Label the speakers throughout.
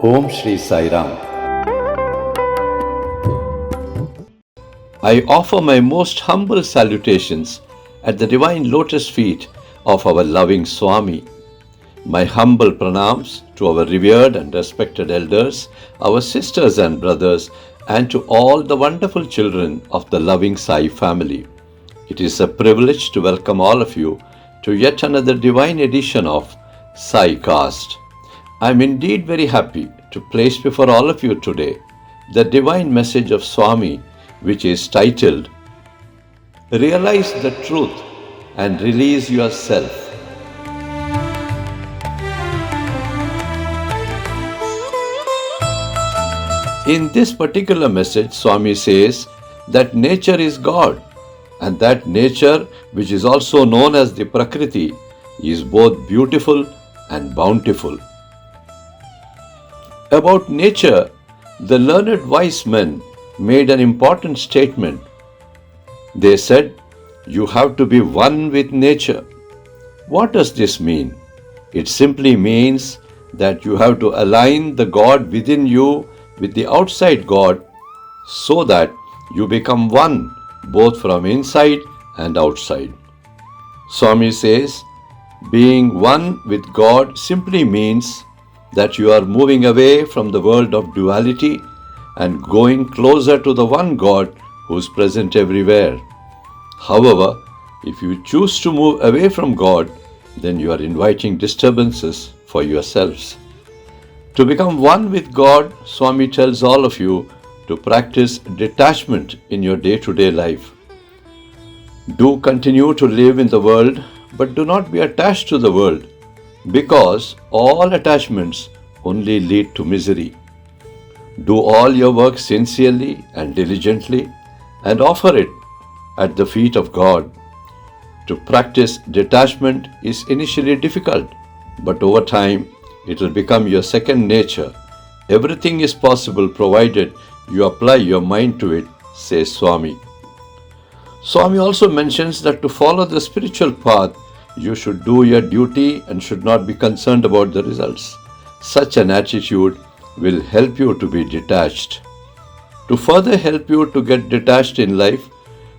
Speaker 1: Om Shri Sai Ram. I offer my most humble salutations at the divine lotus feet of our loving Swami. My humble pranams to our revered and respected elders, our sisters and brothers, and to all the wonderful children of the loving Sai family. It is a privilege to welcome all of you to yet another divine edition of Saicast. I am indeed very happy to place before all of you today the divine message of Swami, which is titled, Realize the Truth and Release Yourself. In this particular message, Swami says that nature is God, and that nature, which is also known as the Prakriti, is both beautiful and bountiful. About nature, the learned wise men made an important statement. They said, you have to be one with nature. What does this mean? It simply means that you have to align the God within you with the outside God so that you become one both from inside and outside. Swami says, being one with God simply means that you are moving away from the world of duality and going closer to the one God who is present everywhere. However, if you choose to move away from God, then you are inviting disturbances for yourselves. To become one with God, Swami tells all of you to practice detachment in your day-to-day life. Do continue to live in the world, but do not be attached to the world, because all attachments only lead to misery. Do all your work sincerely and diligently and offer it at the feet of God. To practice detachment is initially difficult, but over time it will become your second nature. Everything is possible provided you apply your mind to it, says Swami. Swami also mentions that to follow the spiritual path, you should do your duty and should not be concerned about the results. Such an attitude will help you to be detached. To further help you to get detached in life,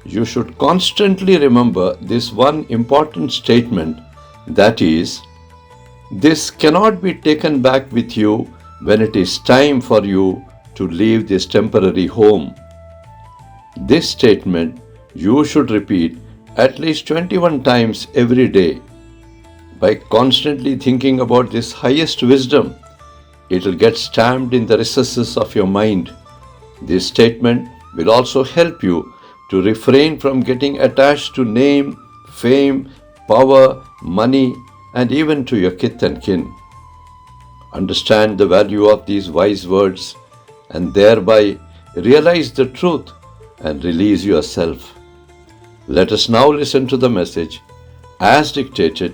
Speaker 1: you should constantly remember this one important statement, that is, this cannot be taken back with you when it is time for you to leave this temporary home. This statement you should repeat at least 21 times every day. By constantly thinking about this highest wisdom, it will get stamped in the recesses of your mind. This statement will also help you to refrain from getting attached to name, fame, power, money, and even to your kith and kin. Understand the value of these wise words and thereby realize the truth and release yourself. Let us now listen to the message as dictated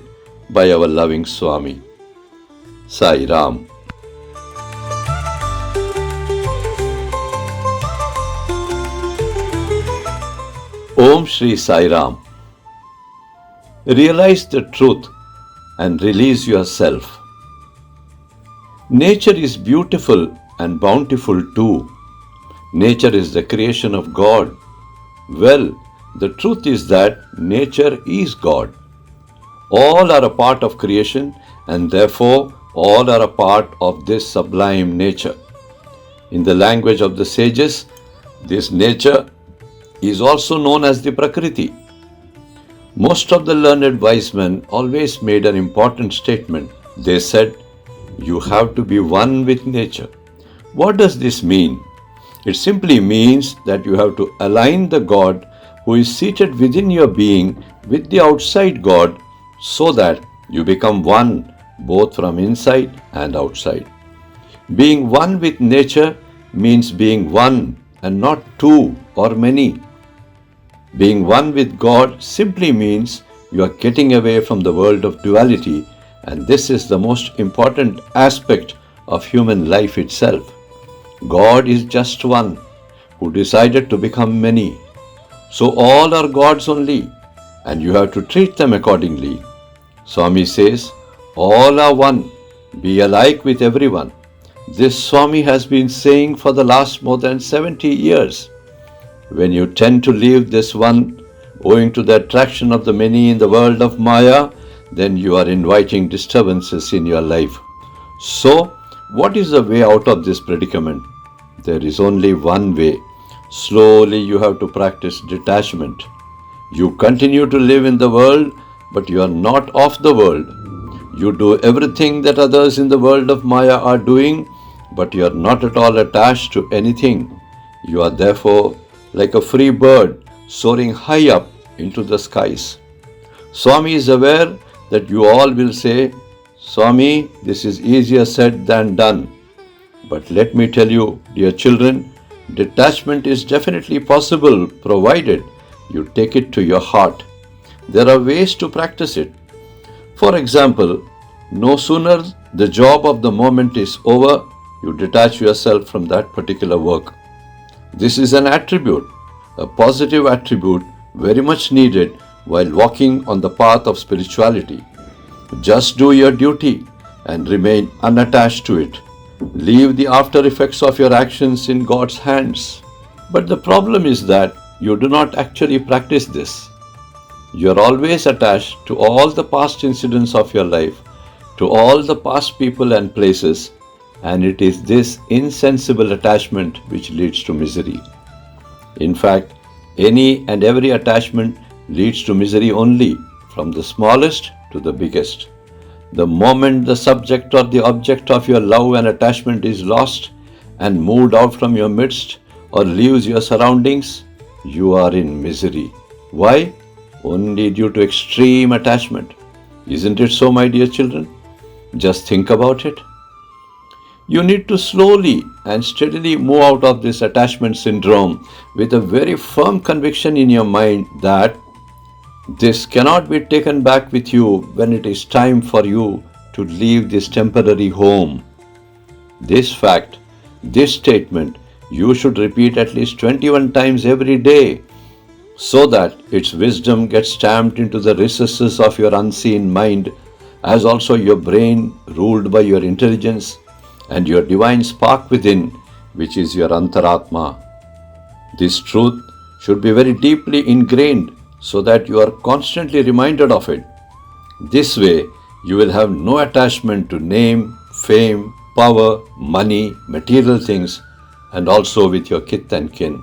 Speaker 1: by our loving Swami. Sai Ram. Om Shri Sai Ram. Realize the truth and release yourself. Nature is beautiful and bountiful too. Nature is the creation of God. Well, the truth is that nature is God. All are a part of creation and therefore all are a part of this sublime nature. In the language of the sages, this nature is also known as the Prakriti. Most of the learned wise men always made an important statement. They said, you have to be one with nature. What does this mean? It simply means that you have to align the God who is seated within your being with the outside God so that you become one both from inside and outside. Being one with nature means being one and not two or many. Being one with God simply means you are getting away from the world of duality, and this is the most important aspect of human life itself. God is just one who decided to become many. So all are gods only, and you have to treat them accordingly. Swami says, all are one, be alike with everyone. This Swami has been saying for the last more than 70 years. When you tend to leave this one owing to the attraction of the many in the world of Maya, then you are inviting disturbances in your life. So, what is the way out of this predicament? There is only one way. Slowly you have to practice detachment. You continue to live in the world, but you are not of the world. You do everything that others in the world of Maya are doing, but you are not at all attached to anything. You are therefore like a free bird soaring high up into the skies. Swami is aware that you all will say, Swami, this is easier said than done. But let me tell you, dear children, detachment is definitely possible provided you take it to your heart. There are ways to practice it. For example, no sooner the job of the moment is over, you detach yourself from that particular work. This is an attribute, a positive attribute very much needed while walking on the path of spirituality. Just do your duty and remain unattached to it. Leave the after effects of your actions in God's hands. But the problem is that you do not actually practice this. You are always attached to all the past incidents of your life, to all the past people and places, and it is this insensible attachment which leads to misery. In fact, any and every attachment leads to misery only, from the smallest to the biggest. The moment the subject or the object of your love and attachment is lost and moved out from your midst or leaves your surroundings, you are in misery. Why? Only due to extreme attachment. Isn't it so, my dear children? Just think about it. You need to slowly and steadily move out of this attachment syndrome with a very firm conviction in your mind that this cannot be taken back with you when it is time for you to leave this temporary home. This fact, this statement, you should repeat at least 21 times every day so that its wisdom gets stamped into the recesses of your unseen mind, as also your brain ruled by your intelligence and your divine spark within, which is your Antaratma. This truth should be very deeply ingrained so that you are constantly reminded of it. This way, you will have no attachment to name, fame, power, money, material things, and also with your kith and kin.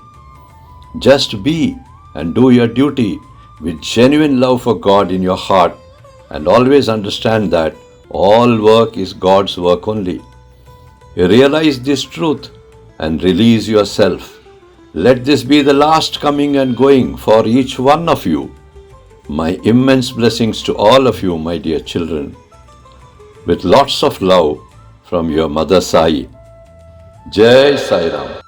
Speaker 1: Just be and do your duty with genuine love for God in your heart, and always understand that all work is God's work only. Realize this truth and release yourself. Let this be the last coming and going for each one of you. My immense blessings to all of you, my dear children. With lots of love from your Mother Sai. Jai Sai Ram.